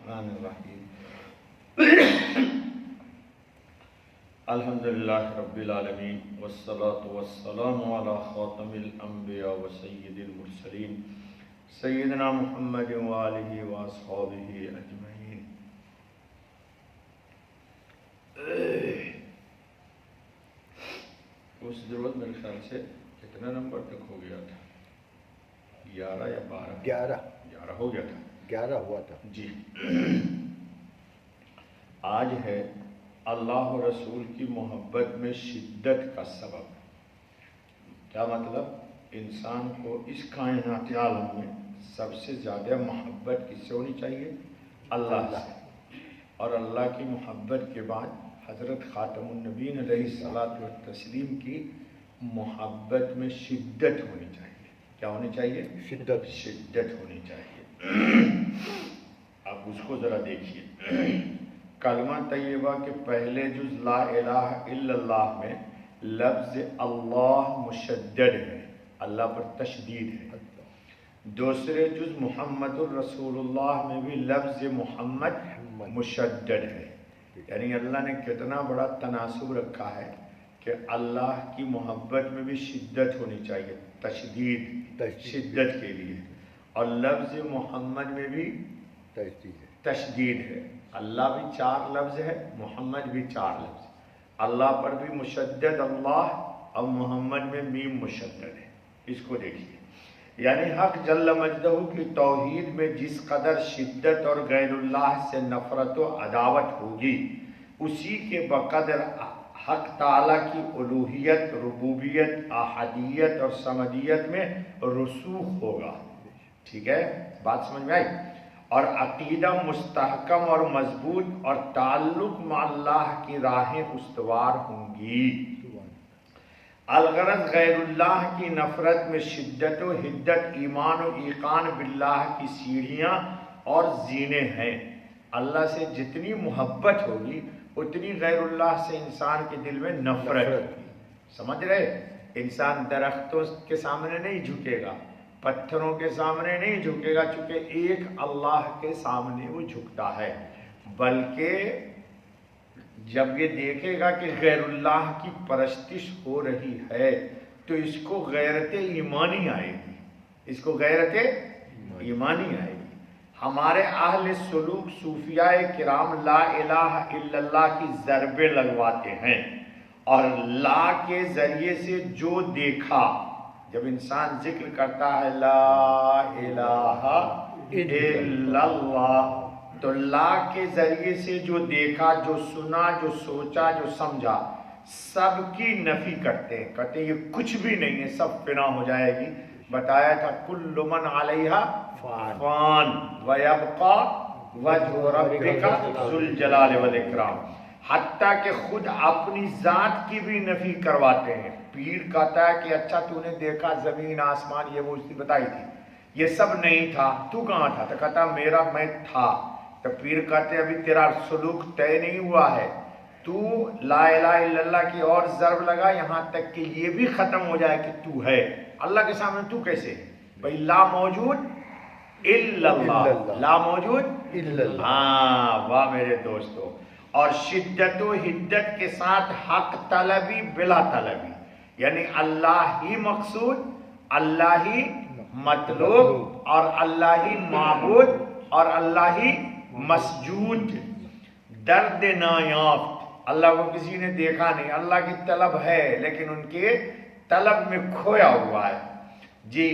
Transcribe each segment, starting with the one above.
बिस्मिल्लाहिर्रहमानिर्रहीम। अल्हम्दुलिल्लाहि रब्बिल आलमीन वस्सलातु वस्सलामु अला खातमिल अंबिया व सय्यिदिल मुरसलीन सय्यिदना मुहम्मद व आलिहि व अस्हाबिहि अजमईन। उस जरूरत मेरे ख्याल से कितना नंबर तक हो गया था? 11 या 12? 11 हो गया था। 11 हुआ था जी। आज है अल्लाह और रसूल की मोहब्बत में शिद्दत का सबब। क्या मतलब? इंसान को इस कायनात आलम में सबसे ज़्यादा मोहब्बत किससे होनी चाहिए? अल्लाह से। और अल्लाह की मोहब्बत के बाद हज़रत ख़ातमुन नबीन अलैहिस्सलातु व तस्लीम की मोहब्बत में शिद्दत होनी चाहिए। क्या होनी चाहिए? शिद्दत होनी चाहिए। अब उसको ज़रा देखिए। कलमा तय्यबा के पहले जुज़ ला इलाहा इल्लल्लाह में लफ्ज़ अल्लाह मुशद्दद है, अल्लाह पर तशदीद है। दूसरे जुज़ मुहम्मदुर रसूलुल्लाह में भी लफ्ज़ मुहम्मद मुशद्दद है। यानी अल्लाह ने कितना बड़ा तनासुब रखा है कि अल्लाह की मोहब्बत में भी शिद्दत होनी चाहिए, तशदीद शिद्दत के लिए, और लफ्ज़ मोहम्मद में भी तशदीद है। अल्लाह भी 4 लफ्ज़ है, मोहम्मद भी 4 लफ्ज़। अल्लाह पर भी मुशद्दद अल्लाह और मोहम्मद में मीम मुशद्दद है। इसको देखिए। यानी हक जल्ल मजदहू की तौहीद में जिस कदर शिद्दत और गैरुल्लाह से नफ़रत व अदावत होगी, उसी के बकदर हक ताला की उलूहियत, रुबूबियत, अहदियत और समदियत में रसूख होगा। ठीक है, बात समझ में आई? और अकीदा मुस्तहकम और मजबूत और ताल्लुक में अल्लाह की राहें उस्तवार होंगी। अलगरज गैरुल्लाह की नफ़रत में शिद्दत व हिद्दत ईमान व ईकान बिल्लाह की सीढ़ियाँ और जीने हैं। अल्लाह से जितनी मोहब्बत होगी उतनी गैरुल्लाह से इंसान के दिल में नफ़रत। समझ रहे? इंसान दरख्तों के सामने नहीं झुकेगा, पत्थरों के सामने नहीं झुकेगा, चूँकि एक अल्लाह के सामने वो झुकता है। बल्कि जब ये देखेगा कि गैरुल्लाह की परस्तिश हो रही है तो इसको गैरत ईमानी आएगी, इसको गैरत ईमानी आएगी। हमारे अहले सुलूक सूफियाए किराम ला इलाहा इल्लल्लाह की ज़रबे लगवाते हैं, और ला के ज़रिए से जो देखा, जब इंसान जिक्र करता है ला इलाहा इल्लल्लाह, तो ला के ज़रिए से जो देखा, जो सुना, जो सोचा, जो समझा, सबकी नफ़ी करते हैं। कहते हैं ये कुछ भी नहीं है, सब फिना हो जाएगी। बताया था कुल्लु मन अलैहा फ़ान व यबक़ा वजहु रब्बिका ज़ुल जलाल वल इकराम। हत्ता कि खुद अपनी ज़ात की भी नफ़ी करवाते हैं। पीर कहता है कि अच्छा तूने देखा ज़मीन आसमान ये वो उसने बताई थी, ये सब नहीं था, तू कहाँ था? तो कहता मेरा मैं था। तो पीर कहते अभी तेरा सलूक तय नहीं हुआ है, तू ला इलाहा इल्लल्लाह की और ज़र्ब लगा यहाँ तक कि ये भी ख़त्म हो जाए कि तू है। अल्लाह के सामने तू कैसे? भाई ला मौजूद इल्लल्लाह, ला मौजूद इल्लल्लाह। हाँ, वाह मेरे दोस्तों। और शिद्दत व हिद्दत के साथ हक तलबी बिला तलबी, यानी अल्लाह ही मकसूद, अल्लाह ही मतलूब, और अल्लाह ही माबूद, और अल्लाह ही मसजूद। दर्द नायाफ्त, अल्लाह को किसी ने देखा नहीं, अल्लाह की तलब है लेकिन उनके तलब में खोया हुआ है। जी,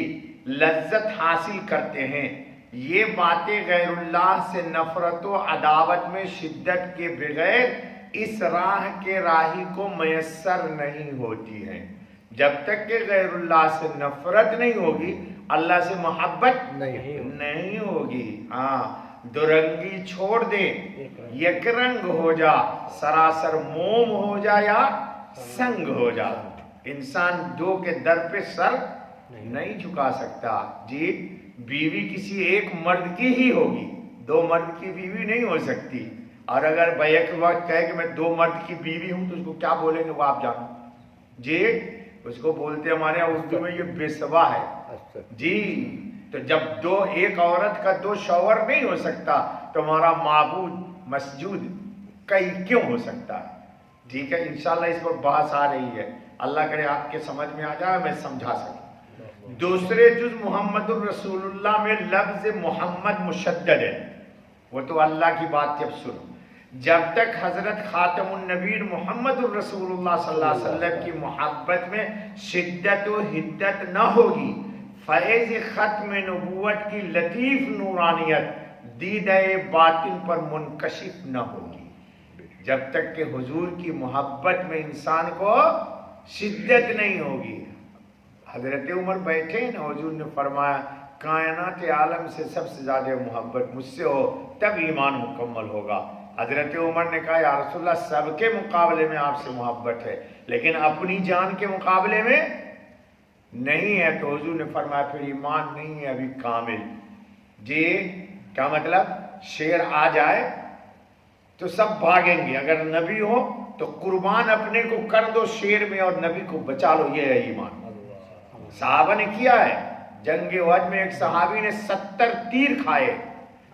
लज्जत हासिल करते हैं। ये बातें गैरुल्लाह से नफ़रत व अदावत में शिद्दत के बगैर इस राह के राही को मयस्सर नहीं होती हैं। जब तक कि गैरुल्लाह से नफ़रत नहीं होगी, अल्लाह से मोहब्बत नहीं होगी। हाँ, दुरंगी छोड़ दे, एक रंग हो जा, सरासर मोम हो जा या संग हो जा। इंसान दो के दर पे सर नहीं झुका सकता। जी, बीवी किसी एक मर्द की ही होगी, 2 मर्द की बीवी नहीं हो सकती। और अगर बैक वक्त कहे कि मैं 2 मर्द की बीवी हूं तो उसको क्या बोलेंगे वो आप जानो। जी, उसको बोलते हमारे यहाँ उर्दू में ये बेसवा है। जी, तो जब एक औरत का 2 शौहर नहीं हो सकता तुम्हारा माबूद मसजूद कई क्यों हो सकता है। ठीक है, इंशाल्लाह इस पर बहस आ रही है, अल्लाह करे आपके समझ में आ जाए, मैं समझा सकूं। दूसरे जुज मुहम्मदुर रसूलुल्लाह में लफ्ज मोहम्मद मुशद्दद है, वो तो अल्लाह की बात जब सुनो, जब तक हजरत खातमुन नबीर मोहम्मदुर रसूलुल्लाह सल्लल्लाहु अलैहि वसल्लम की मोहब्बत में शिद्दत व हिद्दत न होगी, फैज़ खत्म नबूवत की लतीफ़ नूरानियत दीदाए बातिन पर मुनकशिफ न होगी। जब तक कि हुजूर की मोहब्बत में इंसान को शिद्दत नहीं होगी। हजरत उमर बैठे ना, हुजूर ने फरमाया कायनात आलम से सबसे ज़्यादा मोहब्बत मुझसे हो तब ईमान मुकम्मल होगा। हजरत उमर ने कहा या रसूलल्लाह सबके मुकाबले में आपसे मोहब्बत है, लेकिन अपनी जान के मुकाबले में नहीं है। तो हुजूर ने फरमाया फिर ईमान नहीं है अभी कामिल। जी क्या मतलब, शेर आ जाए तो सब भागेंगे, अगर नबी हो तो कुर्बान अपने को कर दो शेर में और नबी को बचा लो, ये है ईमान। साहबा ने किया है, जंगे उहद में एक सहाबी ने 70 तीर खाए,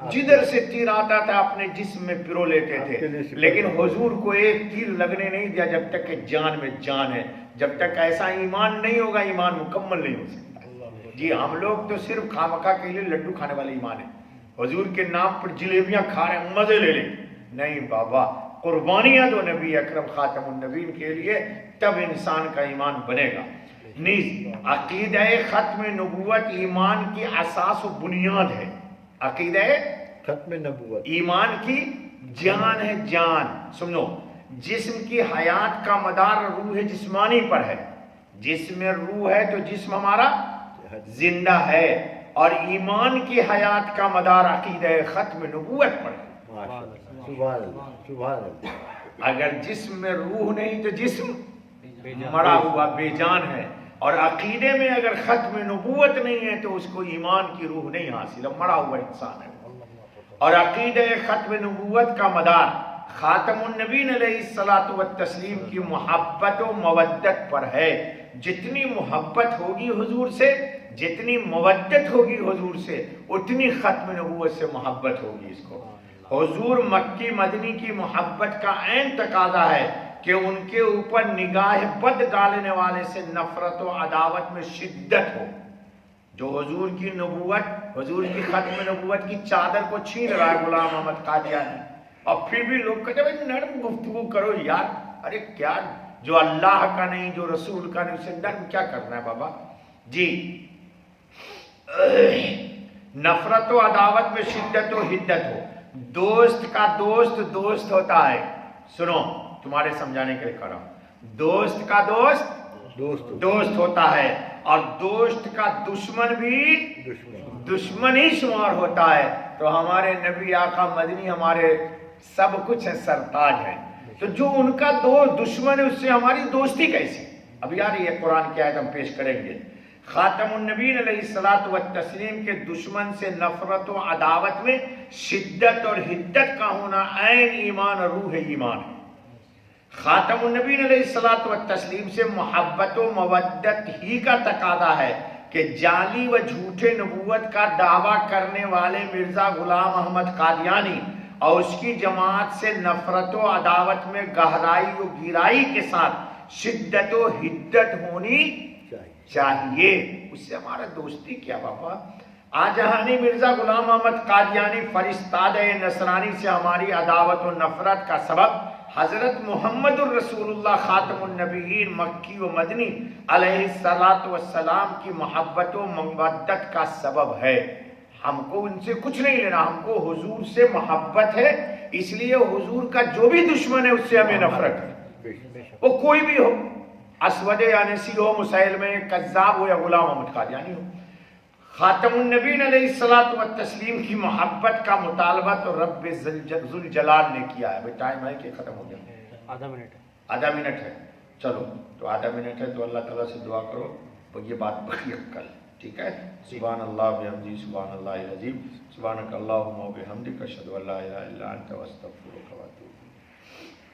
जिधर से तीर आता था अपने जिस्म में पिरो लेते थे, लेकिन हुजूर को एक तीर लगने नहीं दिया जब तक कि जान में जान है। जब तक ऐसा ईमान नहीं होगा ईमान मुकम्मल नहीं हो सकता। जी हम लोग तो सिर्फ खामखा के लिए लड्डू खाने वाले ईमान है, हुजूर के नाम पर जलेबियां खा रहे हैं मजे ले ले, नहीं बाबा, कुर्बानियां दो नबी अकरम खातमुन नबीन के लिए, तब इंसान का ईमान बनेगा। नीज अकीदा खत्म नबूवत ईमान की असास व बुनियाद है। अकीदा खत्म नबूवत ईमान की जान है, जान सुनो, जिस्म की हयात का मदार रूह जिस्मानी पर है, जिस्म में रूह है तो जिस्म हमारा जिंदा है, और ईमान की हयात का मदार अकीदा खत्म नबूवत पर है। अगर जिस्म में रूह नहीं तो जिस्म मरा हुआ बेजान है, और अकीदे में अगर खत्म नबूवत नहीं है तो उसको ईमान की रूह नहीं हासिल, मरा हुआ इंसान है। और अकीदे खत्म नबूवत का मदार खातमुन नबीन अलैहिस्सलातु वत्तस्लीम की मोहब्बत व मवद्दत पर है। जितनी मोहब्बत होगी हुजूर से, जितनी मवद्दत होगी हुजूर से, उतनी खत्म नबूवत से मोहब्बत होगी इसको। हुजूर मक्की मदनी की मोहब्बत का ऐन तकाजा है कि उनके ऊपर निगाह बद डालने वाले से नफरत व अदावत में शिद्दत हो। जो हुजूर की नबूवत, हुजूर की खत्म नबूवत की चादर को छीन रहा है गुलाम अहमद कादियानी, और फिर भी लोग कहते भाई नर्म गुफ्तगू करो यार, अरे क्या, जो अल्लाह का नहीं जो रसूल का नहीं उसे नर्म क्या करना है बाबा। जी नफरत व अदावत में शिद्दत व हिद्दत हो। दोस्त का दोस्त दोस्त होता है, सुनो तुम्हारे समझाने के लिए कर रहा हूं, दोस्त का दोस्त दोस्त होता है, और दोस्त का दुश्मन भी दुश्मन ही शुमार होता है। तो हमारे नबी आका मदनी हमारे सब कुछ है, सरताज है, तो जो उनका दुश्मन है उससे हमारी दोस्ती कैसी। अब यार ये कुरान की आयत हम पेश करेंगे। खातमुन नबीन अलैहिस्सलातु वत्तस्लीम के दुश्मन से नफरत व अदावत में शिद्दत और हिद्दत का होना ऐन ईमान और रूह ईमान है। खातमुन नबीन अलैहिस्सलातु वत्तस्लीम से मोहब्बत व मवद्दत ही का तकादा है कि जाली व झूठे नबूवत का दावा करने वाले मिर्जा गुलाम अहमद कादियानी और उसकी जमात से नफरत व अदावत में गहराई व गिराई के साथ शिद्दत व हिद्दत होनी चाहिए। उससे हमारा दोस्ती क्या बाबा। आजहानी मिर्जा गुलाम अहमद कादियानी फरिश्ताद नसरानी से हमारी अदावत व नफरत का सबब हजरत मोहम्मदुर रसूलुल्लाह खातमुन नबीयीन मक्की व मदनी अलैहिस्सलातु वस्सलाम की मोहब्बत व मवद्दत का सबब है। हमको उनसे कुछ नहीं लेना, हमको हुजूर से मोहब्बत है, इसलिए हुजूर का जो भी दुश्मन है उससे हमें नफरत है, वो कोई भी हो, असवद यानसी हो, मुसैलमे कज़्ज़ाब हो, या गुलाम अहमद कादियानी हो। खातमुन नबीन अलैहिस्सलातु वत्तस्लीम की मोहब्बत का मुतालबा तो रब्ब ज़ुल जलाल ने किया है। भाई टाइम है कि खत्म हो गया, आधा मिनट है, चलो तो आधा मिनट है तो अल्लाह ताला से दुआ करो, तो ये बात बकी कल, ठीक है। सुभान अल्लाह बिहम्दी, सुभान अल्लाहिल अज़ीम, सुभानक अल्लाहुम्मा व बिहम्दिक, अशहदु अल्ला इलाहा इल्ला अंता, अस्तगफिरुका व अतूबु।